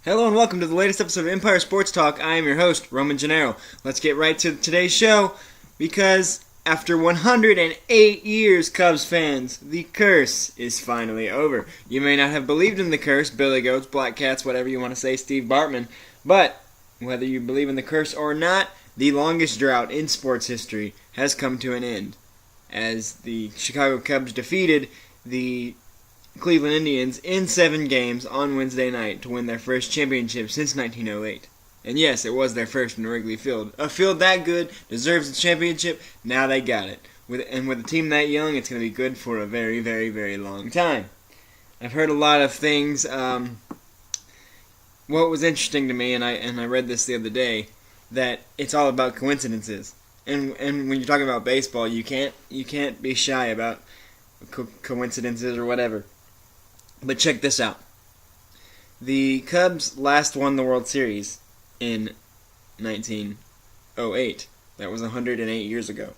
Hello and welcome to the latest episode of Empire Sports Talk. I am your host, Roman Gennaro. Let's get right to today's show, because after 108 years, Cubs fans, the curse is finally over. You may not have believed in the curse, Billy Goats, Black Cats, whatever you want to say, Steve Bartman, but whether you believe in the curse or not, the longest drought in sports history has come to an end, as the Chicago Cubs defeated the Cleveland Indians in 7 games on Wednesday night to win their first championship since 1908. And yes, it was their first in Wrigley Field. A field that good deserves a championship. Now they got it. With a team that young, it's going to be good for a very, very, very long time. I've heard a lot of things. What was interesting to me, and I read this the other day, that it's all about coincidences. And when you're talking about baseball, you can't be shy about coincidences or whatever. But check this out. The Cubs last won the World Series in 1908. That was 108 years ago.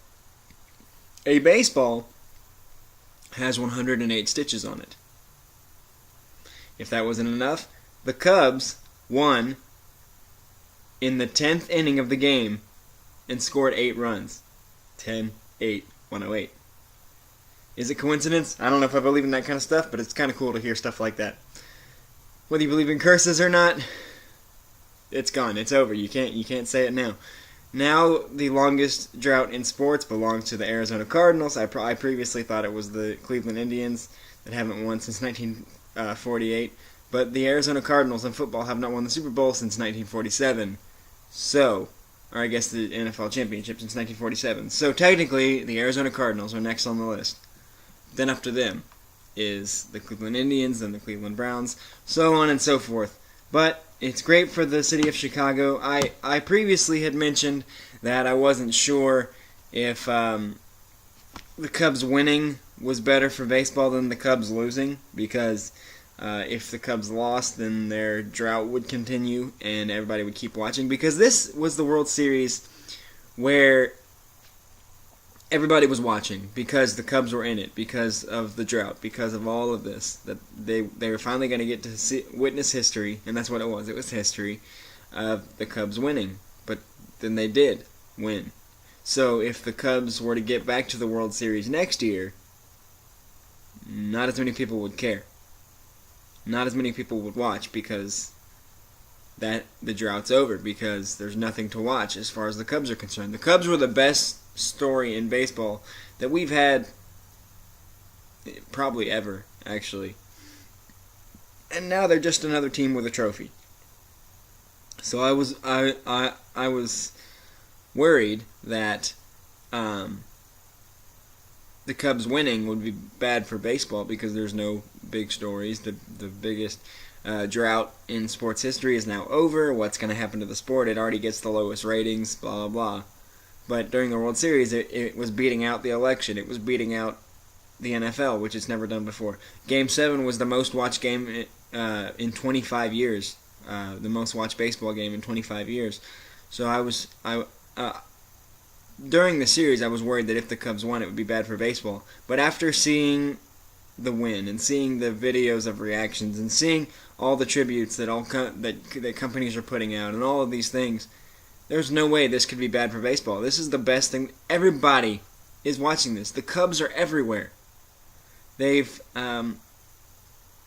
A baseball has 108 stitches on it. If that wasn't enough, the Cubs won in the 10th inning of the game and scored 8 runs. 10-8, 108. Is it coincidence? I don't know if I believe in that kind of stuff, but it's kind of cool to hear stuff like that. Whether you believe in curses or not, it's gone. It's over. You can't say it now. Now the longest drought in sports belongs to the Arizona Cardinals. I previously thought it was the Cleveland Indians that haven't won since 1948, but the Arizona Cardinals in football have not won the Super Bowl since 1947. Or I guess the NFL championship since 1947. So technically, the Arizona Cardinals are next on the list. Then after them is the Cleveland Indians and the Cleveland Browns, so on and so forth. But it's great for the city of Chicago. I previously had mentioned that I wasn't sure if the Cubs winning was better for baseball than the Cubs losing, because if the Cubs lost, then their drought would continue and everybody would keep watching, because this was the World Series where everybody was watching because the Cubs were in it, because of the drought, because of all of this, that they were finally going to get to witness history, and that's what it was. It was history of the Cubs winning, but then they did win. So if the Cubs were to get back to the World Series next year, not as many people would care. Not as many people would watch, because the drought's over, because there's nothing to watch as far as the Cubs are concerned. The Cubs were the best story in baseball that we've had probably ever, actually. And now they're just another team with a trophy. So I was worried that the Cubs winning would be bad for baseball, because there's no big stories. The biggest drought in sports history is now over. What's going to happen to the sport? It already gets the lowest ratings, blah, blah, blah. But during the World Series, it was beating out the election. It was beating out the NFL, which it's never done before. Game 7 was the most watched game in 25 years. The most watched baseball game in 25 years. So during the series, I was worried that if the Cubs won, it would be bad for baseball. But after seeing the win and seeing the videos of reactions and seeing all the tributes that that companies are putting out and all of these things, there's no way this could be bad for baseball. This is the best thing. Everybody is watching this. The Cubs are everywhere. They've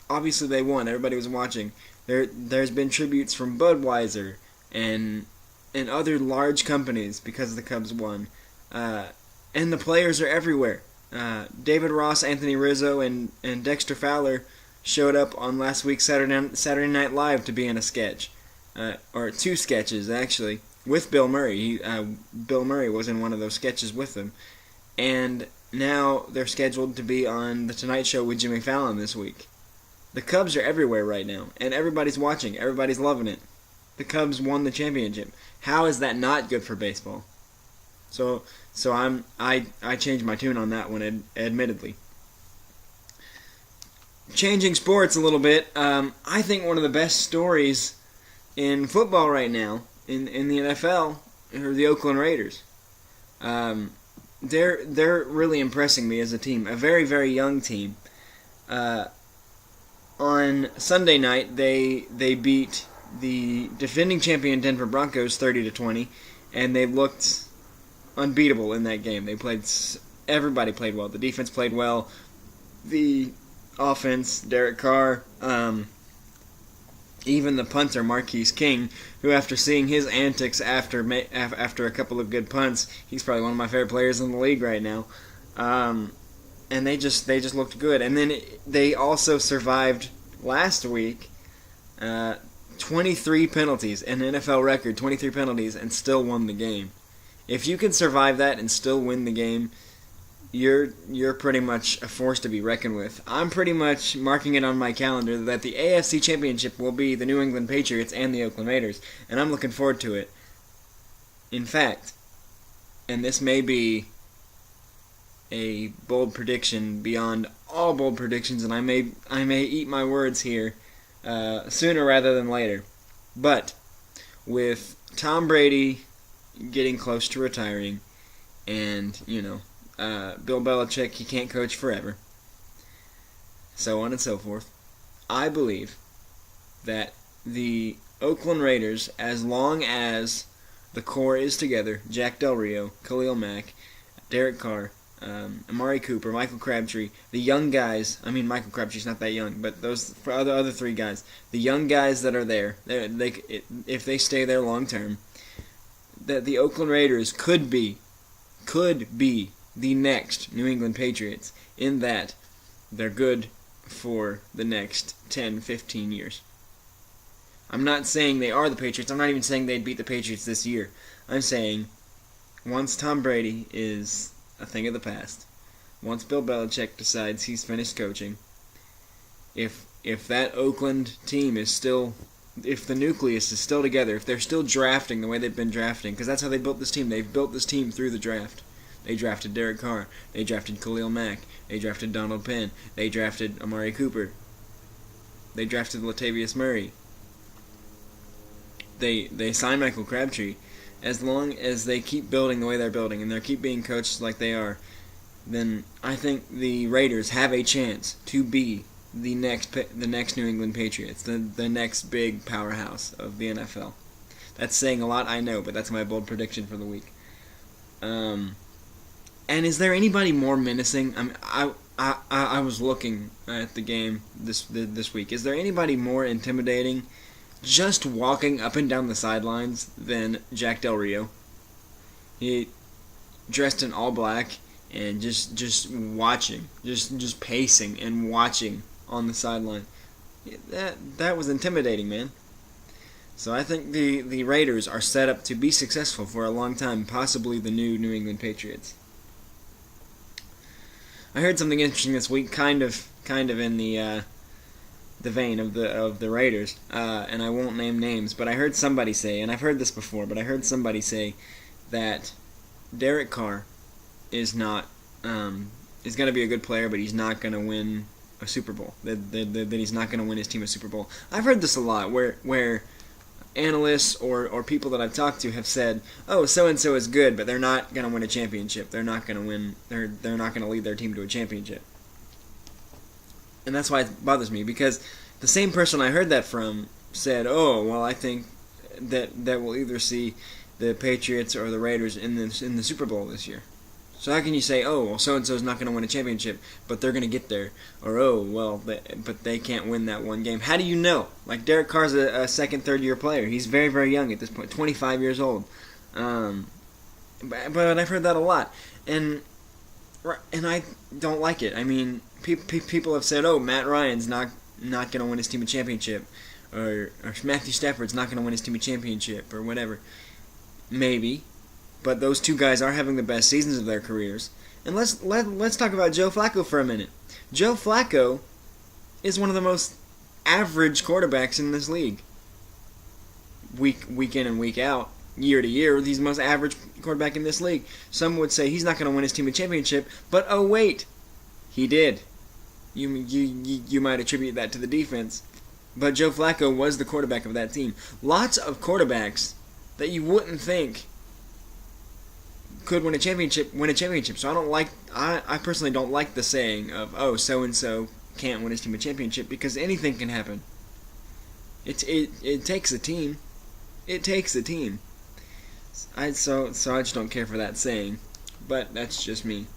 obviously they won. Everybody was watching. There's been tributes from Budweiser and other large companies because the Cubs won. And the players are everywhere. David Ross, Anthony Rizzo, and Dexter Fowler showed up on last week's Saturday Night Live to be in a sketch. Or 2 sketches, actually, with Bill Murray. Bill Murray was in one of those sketches with them. And now they're scheduled to be on The Tonight Show with Jimmy Fallon this week. The Cubs are everywhere right now, and everybody's watching. Everybody's loving it. The Cubs won the championship. How is that not good for baseball? So I changed my tune on that one, admittedly. Changing sports a little bit, I think one of the best stories in football right now, in the NFL, are the Oakland Raiders. They're really impressing me as a team. A very, very young team. On Sunday night, they beat the defending champion Denver Broncos 30-20, and they looked unbeatable in that game. Everybody played well. The defense played well. The offense, Derek Carr, even the punter Marquise King, who after seeing his antics after a couple of good punts, he's probably one of my favorite players in the league right now. And they just looked good. And then they also survived last week 23 penalties, an NFL record, 23 penalties, and still won the game. If you can survive that and still win the game, you're pretty much a force to be reckoned with. I'm pretty much marking it on my calendar that the AFC Championship will be the New England Patriots and the Oakland Raiders, and I'm looking forward to it. In fact, and this may be a bold prediction beyond all bold predictions, and I may eat my words here sooner rather than later, but with Tom Brady getting close to retiring, and Bill Belichick, he can't coach forever, so on and so forth, I believe that the Oakland Raiders, as long as the core is together, Jack Del Rio, Khalil Mack, Derek Carr, Amari Cooper, Michael Crabtree, the young guys, Michael Crabtree's not that young, but those other three guys, the young guys that are there, if they stay there long term, that the Oakland Raiders could be the next New England Patriots, in that they're good for the next 10, 15 years. I'm not saying they are the Patriots. I'm not even saying they'd beat the Patriots this year. I'm saying once Tom Brady is a thing of the past, once Bill Belichick decides he's finished coaching, if that Oakland team is still, if the nucleus is still together, if they're still drafting the way they've been drafting, because that's how they built this team. They've built this team through the draft. They drafted Derek Carr. They drafted Khalil Mack. They drafted Donald Penn. They drafted Amari Cooper. They drafted Latavius Murray. They signed Michael Crabtree. As long as they keep building the way they're building and they keep being coached like they are, then I think the Raiders have a chance to be the next New England Patriots, the next big powerhouse of the NFL. That's saying a lot, I know, but that's my bold prediction for the week. And is there anybody more menacing? I was looking at the game this week. Is there anybody more intimidating, just walking up and down the sidelines, than Jack Del Rio? He dressed in all black and just watching, just pacing and watching on the sideline. That was intimidating, man. So I think the Raiders are set up to be successful for a long time, possibly the new New England Patriots. I heard something interesting this week, kind of in the vein of the Raiders, and I won't name names, but I heard somebody say, and I've heard this before, but I heard somebody say that Derek Carr is going to be a good player, but he's not going to win a Super Bowl. That he's not going to win his team a Super Bowl. I've heard this a lot, where analysts or people that I've talked to have said, "Oh, so and so is good, but they're not going to win a championship. They're not going to win. They're not going to lead their team to a championship." And that's why it bothers me, because the same person I heard that from said, "Oh, well, I think that we'll either see the Patriots or the Raiders in the Super Bowl this year." So how can you say, "Oh, well, so and so is not going to win a championship, but they're going to get there," or "Oh, well, but they can't win that one game"? How do you know? Like, Derek Carr's a second, third year player. He's very, very young at this point, 25 years old. But I've heard that a lot, and I don't like it. I mean, people have said, "Oh, Matt Ryan's not going to win his team a championship," or Matthew Stafford's not going to win his team a championship, or whatever. Maybe. But those two guys are having the best seasons of their careers. And let's talk about Joe Flacco for a minute. Joe Flacco is one of the most average quarterbacks in this league. Week in and week out, year to year, he's the most average quarterback in this league. Some would say he's not going to win his team a championship, but oh wait, he did. You might attribute that to the defense, but Joe Flacco was the quarterback of that team. Lots of quarterbacks that you wouldn't think could win a championship. So I personally don't like the saying of, "Oh, so and so can't win his team a championship," because anything can happen. It takes a team. It takes a team. So I just don't care for that saying, but that's just me.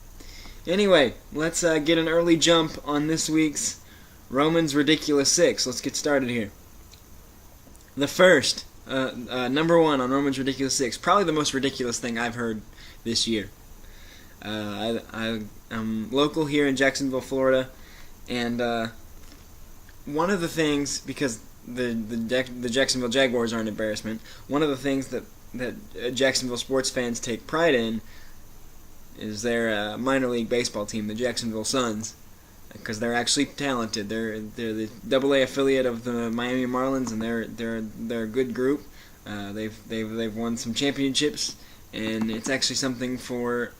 Anyway, let's get an early jump on this week's Romans Ridiculous 6. Let's get started here. The first, number one on Romans Ridiculous 6, probably the most ridiculous thing I've heard this year. I'm local here in Jacksonville, Florida, and one of the things, because the Jacksonville Jaguars are an embarrassment, one of the things that Jacksonville sports fans take pride in is their minor league baseball team, the Jacksonville Suns, because they're actually talented. They're the AA affiliate of the Miami Marlins, and they're a good group. They've won some championships, and it's actually something for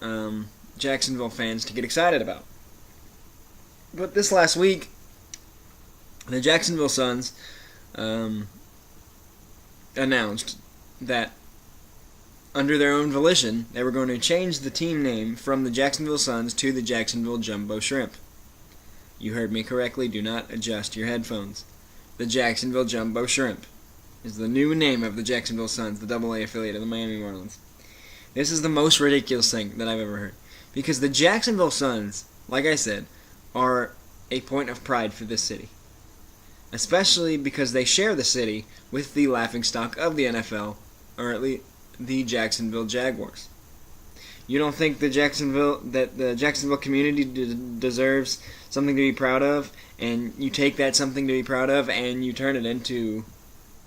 Jacksonville fans to get excited about. But this last week, the Jacksonville Suns announced that under their own volition, they were going to change the team name from the Jacksonville Suns to the Jacksonville Jumbo Shrimp. You heard me correctly. Do not adjust your headphones. The Jacksonville Jumbo Shrimp is the new name of the Jacksonville Suns, the AA affiliate of the Miami Marlins. This is the most ridiculous thing that I've ever heard. Because the Jacksonville Suns, like I said, are a point of pride for this city. Especially because they share the city with the laughingstock of the NFL, or at least the Jacksonville Jaguars. You don't think the Jacksonville community deserves something to be proud of, and you take that something to be proud of and you turn it into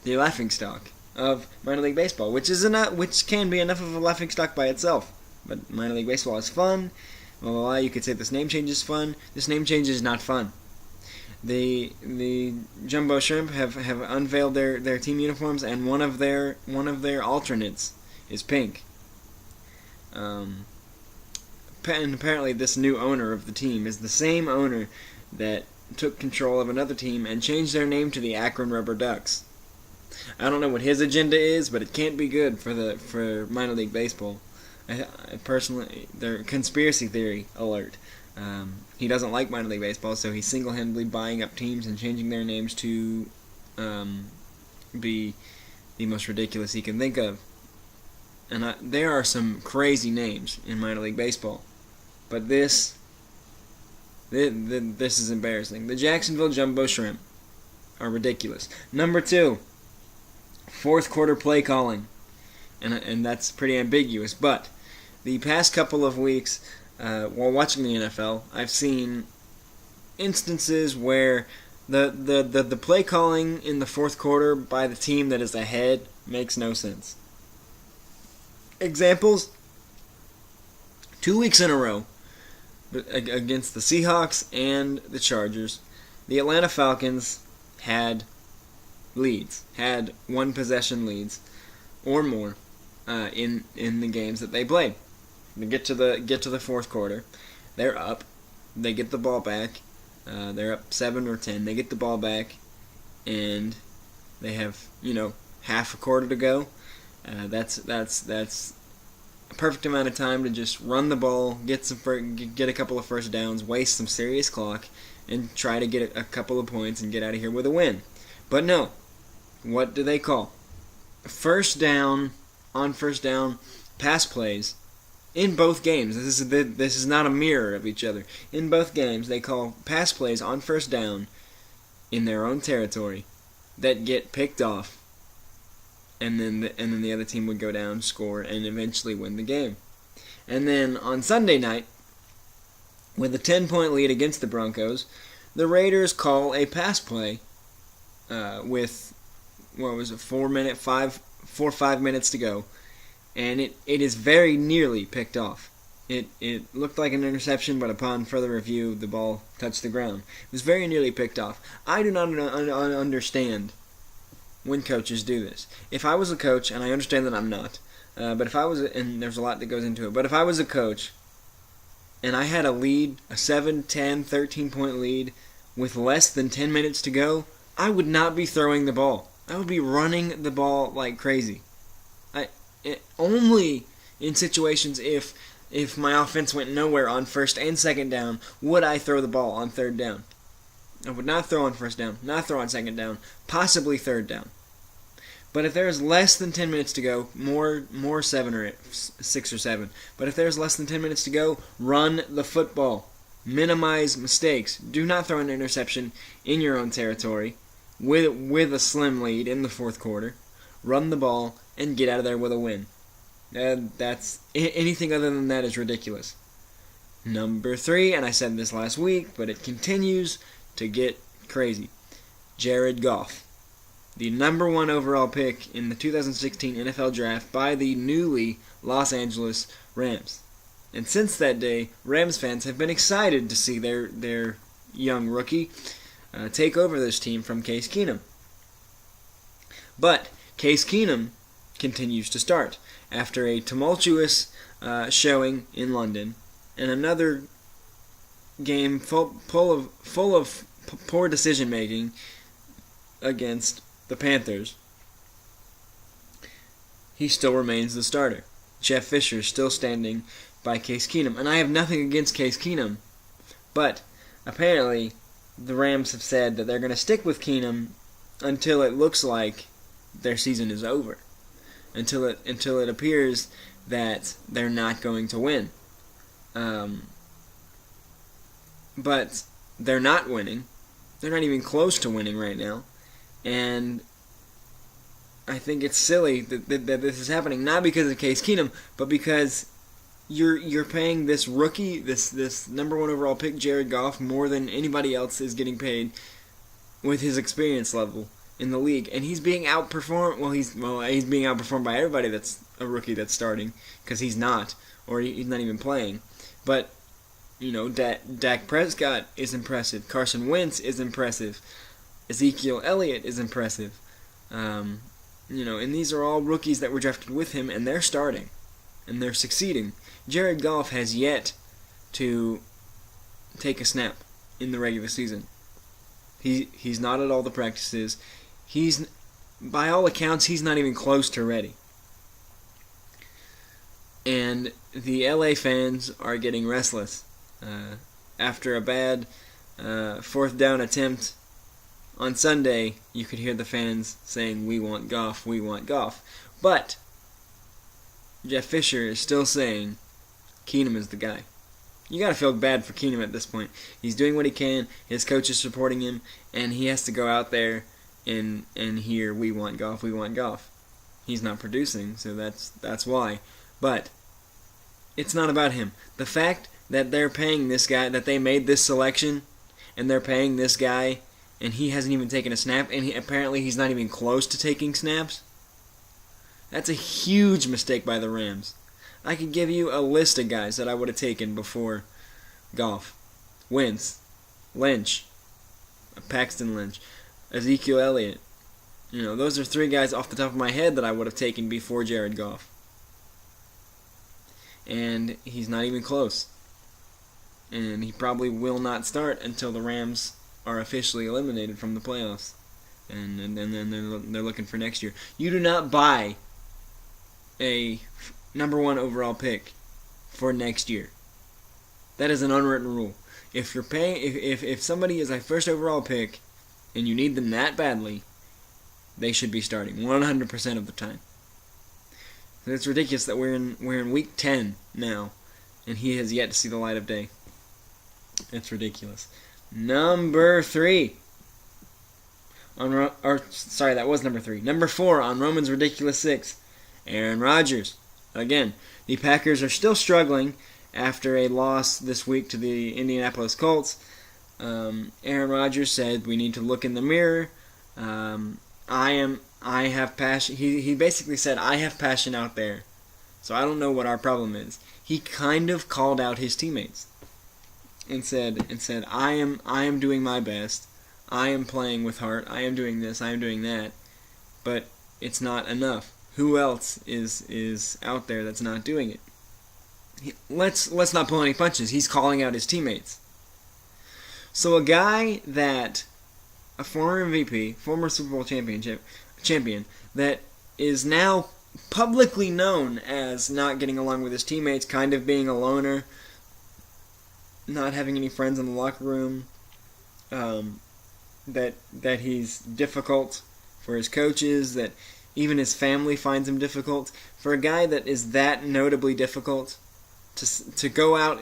the laughingstock of minor league baseball, which can be enough of a laughingstock by itself. But minor league baseball is fun. Blah, blah, blah. You could say this name change is fun. This name change is not fun. The Jumbo Shrimp have unveiled their team uniforms, and one of their alternates is pink. And apparently this new owner of the team is the same owner that took control of another team and changed their name to the Akron Rubber Ducks. I don't know what his agenda is, but it can't be good for minor league baseball. I personally, their conspiracy theory alert. He doesn't like minor league baseball, so he's single-handedly buying up teams and changing their names to be the most ridiculous he can think of. And there are some crazy names in minor league baseball, but this is embarrassing. The Jacksonville Jumbo Shrimp are ridiculous. Number two, fourth quarter play calling, and that's pretty ambiguous. But the past couple of weeks, while watching the NFL, I've seen instances where the play calling in the fourth quarter by the team that is ahead makes no sense. Examples: 2 weeks in a row against the Seahawks and the Chargers, the Atlanta Falcons had one possession leads or more in the games that they played. They get to the fourth quarter, they're up, they get the ball back, they're up 7 or 10. They get the ball back, and they have half a quarter to go. That's a perfect amount of time to just run the ball, get a couple of first downs, waste some serious clock, and try to get a couple of points and get out of here with a win. But no, what do they call? First down pass plays in both games. This is not a mirror of each other. In both games, they call pass plays on first down in their own territory that get picked off. And then the other team would go down, score, and eventually win the game. And then on Sunday night, with a 10-point lead against the Broncos, the Raiders call a pass play with 4 or 5 minutes to go, and it is very nearly picked off. It looked like an interception, but upon further review, the ball touched the ground. It was very nearly picked off. I do not understand when coaches do this. If I was a coach, and I understand that I'm not, but if I was, and there's a lot that goes into it, but if I was a coach, and I had a lead, a 7, 10, 13-point lead, with less than 10 minutes to go, I would not be throwing the ball. I would be running the ball like crazy. Only in situations if my offense went nowhere on first and second down would I throw the ball on third down. I would not throw on first down, not throw on second down, possibly third down. But if there's less than 10 minutes to go, more 7 or 6 or 7. But if there's less than 10 minutes to go, run the football. Minimize mistakes. Do not throw an interception in your own territory with a slim lead in the fourth quarter. Run the ball and get out of there with a win. That's anything other than that is ridiculous. Number 3, and I said this last week, but it continues to get crazy. Jared Goff, the number 1 overall pick in the 2016 NFL Draft by the newly Los Angeles Rams. And since that day, Rams fans have been excited to see their young rookie take over this team from Case Keenum. But Case Keenum continues to start after a tumultuous showing in London and another game full of poor decision making against the Panthers. He still remains the starter. Jeff Fisher is still standing by Case Keenum. And I have nothing against Case Keenum, but apparently the Rams have said that they're going to stick with Keenum until it looks like their season is over. Until it appears that they're not going to win. But they're not winning. They're not even close to winning right now. And I think it's silly that this is happening, not because of Case Keenum, but because you're paying this rookie, this number 1 overall pick, Jared Goff, more than anybody else is getting paid with his experience level in the league, and he's being outperformed. He's being outperformed by everybody that's a rookie that's starting, because he's not, or he's not even playing. But Dak Prescott is impressive. Carson Wentz is impressive. Ezekiel Elliott is impressive. And these are all rookies that were drafted with him, and they're starting, and they're succeeding. Jared Goff has yet to take a snap in the regular season. He's not at all the practices. By all accounts, he's not even close to ready. And the LA fans are getting restless. After a bad fourth down attempt on Sunday, you could hear the fans saying, "We want Goff, we want Goff." But Jeff Fisher is still saying Keenum is the guy. You gotta feel bad for Keenum at this point. He's doing what he can, his coach is supporting him, and he has to go out there and hear, "We want Goff, we want Goff." He's not producing, so that's why. But it's not about him. The fact that they're paying this guy, that they made this selection, and they're paying this guy, and he hasn't even taken a snap, and apparently he's not even close to taking snaps, that's a huge mistake by the Rams. I could give you a list of guys that I would have taken before Goff. Wentz, Lynch, Paxton Lynch, Ezekiel Elliott. Those are 3 guys off the top of my head that I would have taken before Jared Goff. And he's not even close. And he probably will not start until the Rams are officially eliminated from the playoffs. And then they're looking for next year. You do not buy a number 1 overall pick for next year. That is an unwritten rule. If you're paying, if somebody is a first overall pick and you need them that badly, they should be starting 100% of the time. So it's ridiculous that we're in week 10 now, and he has yet to see the light of day. It's ridiculous. Number 3. That was number 3. Number 4 on Roman's ridiculous 6. Aaron Rodgers. Again, the Packers are still struggling after a loss this week to the Indianapolis Colts. Aaron Rodgers said, "We need to look in the mirror. I have passion." He basically said, "I have passion out there, so I don't know what our problem is." He kind of called out his teammates and said, I am doing my best. I am playing with heart. I am doing this. I am doing that, but it's not enough. Who else is out there that's not doing it? Let's not pull any punches. He's calling out his teammates. So a guy that, a former MVP, former Super Bowl champion, that is now publicly known as not getting along with his teammates, kind of being a loner, not having any friends in the locker room, that he's difficult for his coaches, that even his family finds him difficult. For a guy that is that notably difficult, to go out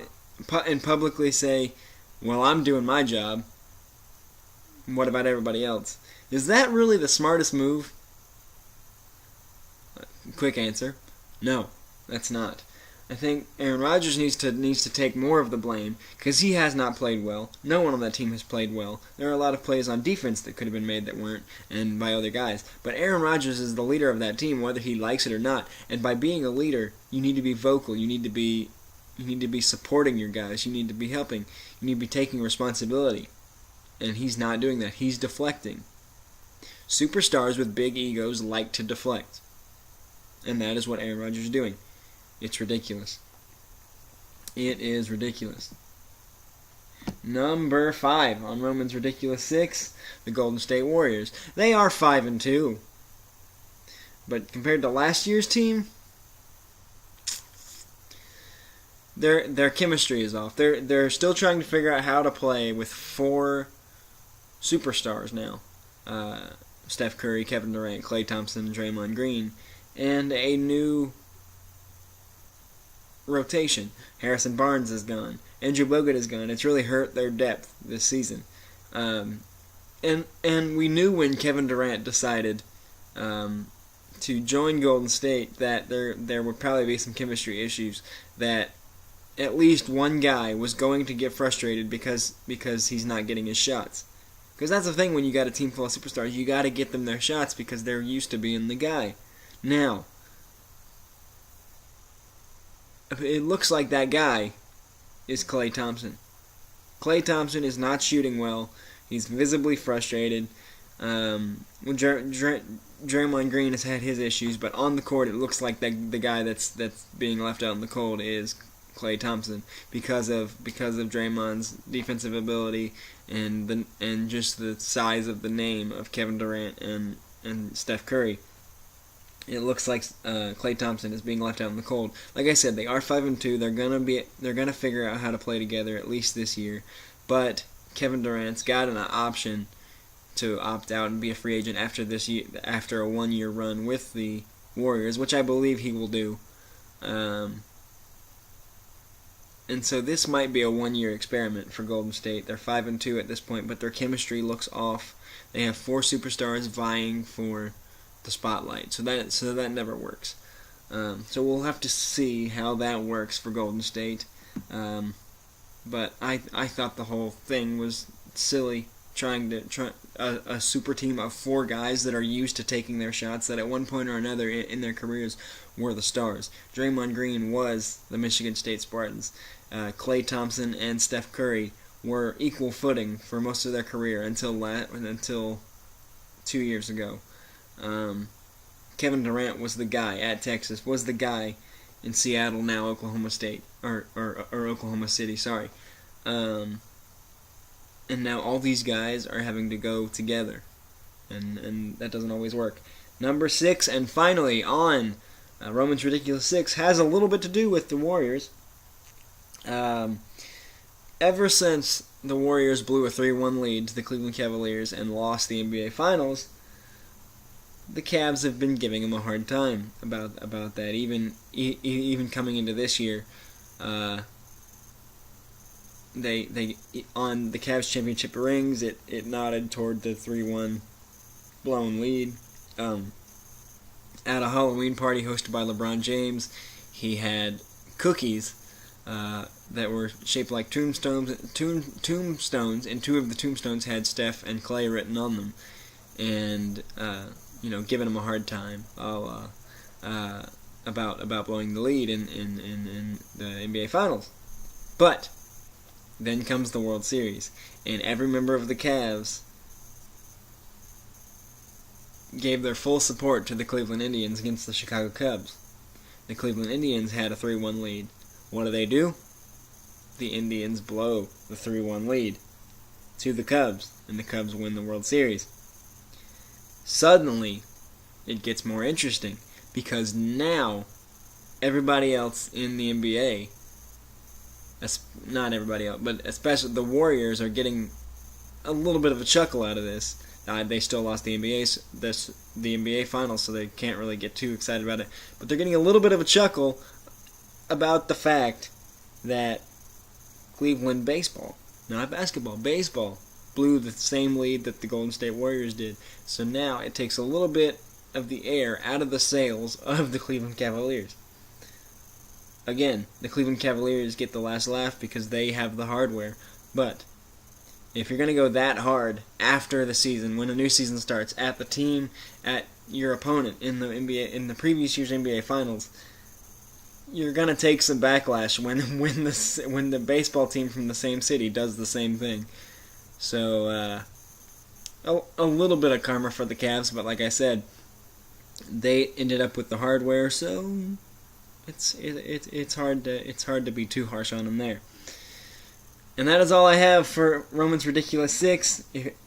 and publicly say, well, I'm doing my job, what about everybody else? Is that really the smartest move? Quick answer, no, that's not. I think Aaron Rodgers needs to take more of the blame because he has not played well. No one on that team has played well. There are a lot of plays on defense that could have been made that weren't, and by other guys. But Aaron Rodgers is the leader of that team, whether he likes it or not. And by being a leader, you need to be vocal. You need to be supporting your guys. You need to be helping. You need to be taking responsibility. And he's not doing that. He's deflecting. Superstars with big egos like to deflect. And that is what Aaron Rodgers is doing. It's ridiculous. It is ridiculous. Number 5 on Roman's Ridiculous 6, the Golden State Warriors. They are 5-2. But compared to last year's team, their chemistry is off. They're still trying to figure out how to play with 4 superstars now. Steph Curry, Kevin Durant, Klay Thompson, and Draymond Green. And a new rotation. Harrison Barnes is gone. Andrew Bogut is gone. It's really hurt their depth this season. And we knew when Kevin Durant decided to join Golden State that there would probably be some chemistry issues, that at least one guy was going to get frustrated because he's not getting his shots. Because that's the thing when you got a team full of superstars, you got to get them their shots because they're used to being the guy. Now, it looks like that guy is Klay Thompson. Klay Thompson is not shooting well. He's visibly frustrated. Draymond Green has had his issues, but on the court it looks like the guy that's being left out in the cold is Klay Thompson because of Draymond's defensive ability and just the size of the name of Kevin Durant and Steph Curry. It looks like Klay Thompson is being left out in the cold. Like I said, they are 5-2. They're gonna figure out how to play together at least this year. But Kevin Durant's got an option to opt out and be a free agent after a 1-year run with the Warriors, which I believe he will do. And so this might be a 1-year experiment for Golden State. They're 5-2 at this point, but their chemistry looks off. They have 4 superstars vying for the spotlight, so that never works. So we'll have to see how that works for Golden State. But I thought the whole thing was silly, trying a super team of 4 guys that are used to taking their shots, that at one point or another in their careers were the stars. Draymond Green was the Michigan State Spartans. Klay Thompson and Steph Curry were equal footing for most of their career until 2 years ago. Kevin Durant was the guy at Texas, was the guy in Seattle, now Oklahoma State, or Oklahoma City, sorry. And now all these guys are having to go together, and that doesn't always work. Number 6, and finally on Roman's Ridiculous 6, has a little bit to do with the Warriors. Ever since the Warriors blew a 3-1 lead to the Cleveland Cavaliers and lost the NBA Finals, the Cavs have been giving them a hard time about that. Even coming into this year, they on the Cavs championship rings, it nodded toward the 3-1 blown lead. At a Halloween party hosted by LeBron James, he had cookies that were shaped like tombstones, and 2 of the tombstones had Steph and Klay written on them, and giving him a hard time about blowing the lead in the NBA Finals. But then comes the World Series, and every member of the Cavs gave their full support to the Cleveland Indians against the Chicago Cubs. The Cleveland Indians had a 3-1 lead. What do? The Indians blow the 3-1 lead to the Cubs, and the Cubs win the World Series. Suddenly, it gets more interesting, because now everybody else in the NBA, not everybody else, but especially the Warriors, are getting a little bit of a chuckle out of this. They still lost the NBA Finals, so they can't really get too excited about it. But they're getting a little bit of a chuckle about the fact that Cleveland baseball, not basketball, baseball, blew the same lead that the Golden State Warriors did. So now it takes a little bit of the air out of the sails of the Cleveland Cavaliers. Again, the Cleveland Cavaliers get the last laugh because they have the hardware. But if you're going to go that hard after the season, when a new season starts, at the team, at your opponent in the NBA, in the previous year's NBA Finals, you're going to take some backlash when the baseball team from the same city does the same thing. So a little bit of karma for the Cavs, but like I said, they ended up with the hardware, so it's hard to be too harsh on them there. And that is all I have for Roman's Ridiculous 6.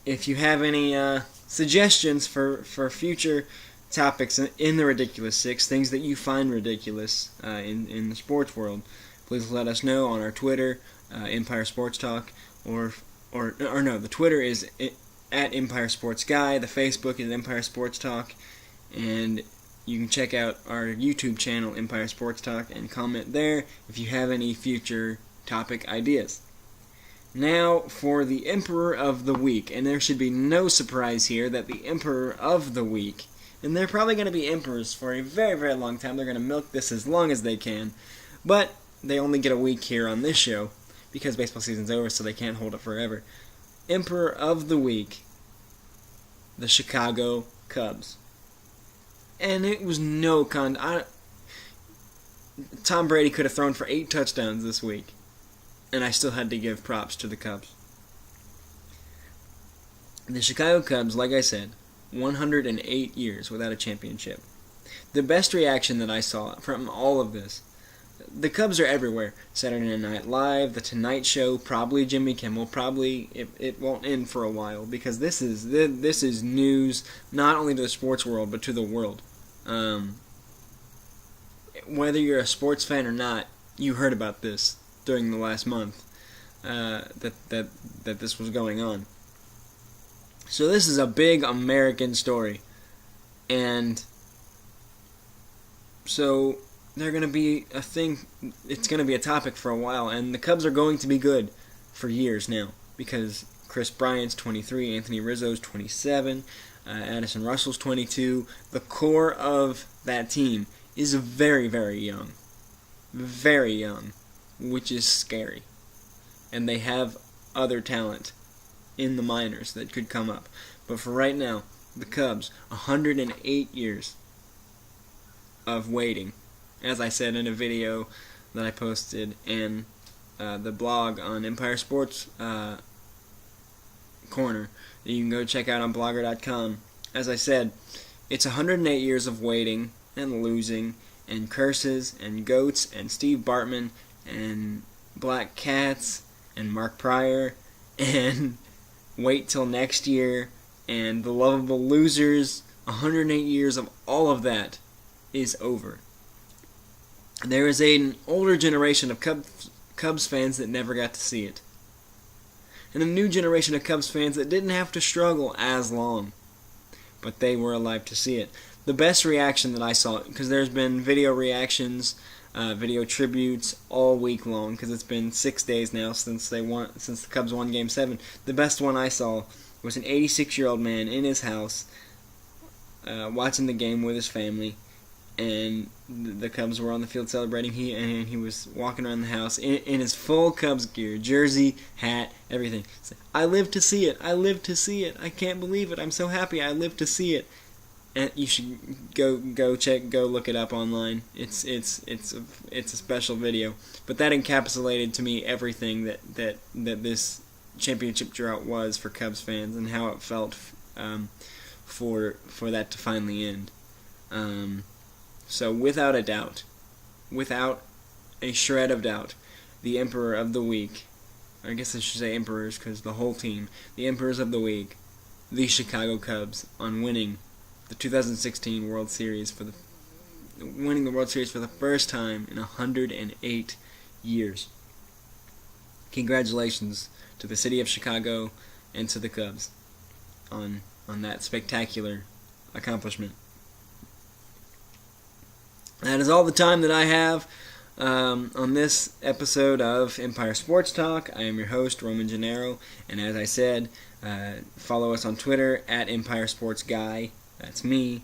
If you have any suggestions for future topics in the Ridiculous 6, things that you find ridiculous in the sports world, please let us know on our Twitter, Empire Sports Talk, or no, the Twitter is at Empire Sports Guy, the Facebook is Empire Sports Talk, and you can check out our YouTube channel, Empire Sports Talk, and comment there if you have any future topic ideas. Now for the Emperor of the Week, and there should be no surprise here that the Emperor of the Week, and they're probably going to be emperors for a very, very long time. They're going to milk this as long as they can, but they only get a week here on this show because baseball season's over, so they can't hold it forever. Emperor of the Week, the Chicago Cubs. And it was no Tom Brady could have thrown for 8 touchdowns this week, and I still had to give props to the Cubs. The Chicago Cubs, like I said, 108 years without a championship. The best reaction that I saw from all of this, the Cubs are everywhere. Saturday Night Live, The Tonight Show, probably Jimmy Kimmel, probably it won't end for a while because this is news not only to the sports world but to the world. Whether you're a sports fan or not, you heard about this during the last month that this was going on. So this is a big American story, and so they're going to be a thing. It's going to be a topic for a while, and the Cubs are going to be good for years now because Chris Bryant's 23, Anthony Rizzo's 27, Addison Russell's 22. The core of that team is very, very young, which is scary, and they have other talent in the minors that could come up. But for right now, the Cubs, 108 years of waiting. As I said in a video that I posted in the blog on Empire Sports Corner that you can go check out on blogger.com. As I said, it's 108 years of waiting and losing and curses and goats and Steve Bartman and black cats and Mark Pryor and wait till next year and the lovable losers. 108 years of all of that is over. There is an older generation of Cubs fans that never got to see it, and a new generation of Cubs fans that didn't have to struggle as long, but they were alive to see it. The best reaction that I saw, because there's been video reactions, video tributes all week long, because it's been 6 days now since the Cubs won Game 7. The best one I saw was an 86-year-old man in his house watching the game with his family, and the Cubs were on the field celebrating. He was walking around the house in his full Cubs gear, jersey, hat, everything. I live to see it. I live to see it. I can't believe it. I'm so happy. I live to see it. And you should go look it up online. It's a special video. But that encapsulated to me everything that this championship drought was for Cubs fans and how it felt for that to finally end. So without a doubt, without a shred of doubt, the Emperor of the Week, I guess I should say Emperors because the whole team, the Emperors of the Week, the Chicago Cubs, on winning the 2016 World Series winning the World Series for the first time in 108 years. Congratulations to the city of Chicago and to the Cubs on that spectacular accomplishment. That is all the time that I have on this episode of Empire Sports Talk. I am your host, Roman Gennaro, and as I said, follow us on Twitter at Empire Sports Guy. That's me.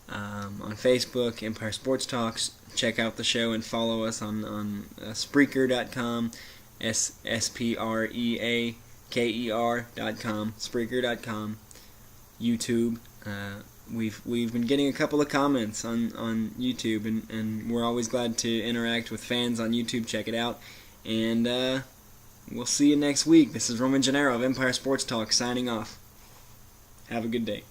On Facebook, Empire Sports Talks. Check out the show and follow us on Spreaker.com, Spreaker.com, Spreaker.com, YouTube. We've been getting a couple of comments on YouTube, and we're always glad to interact with fans on YouTube. Check it out, and we'll see you next week. This is Roman Gennaro of Empire Sports Talk signing off. Have a good day.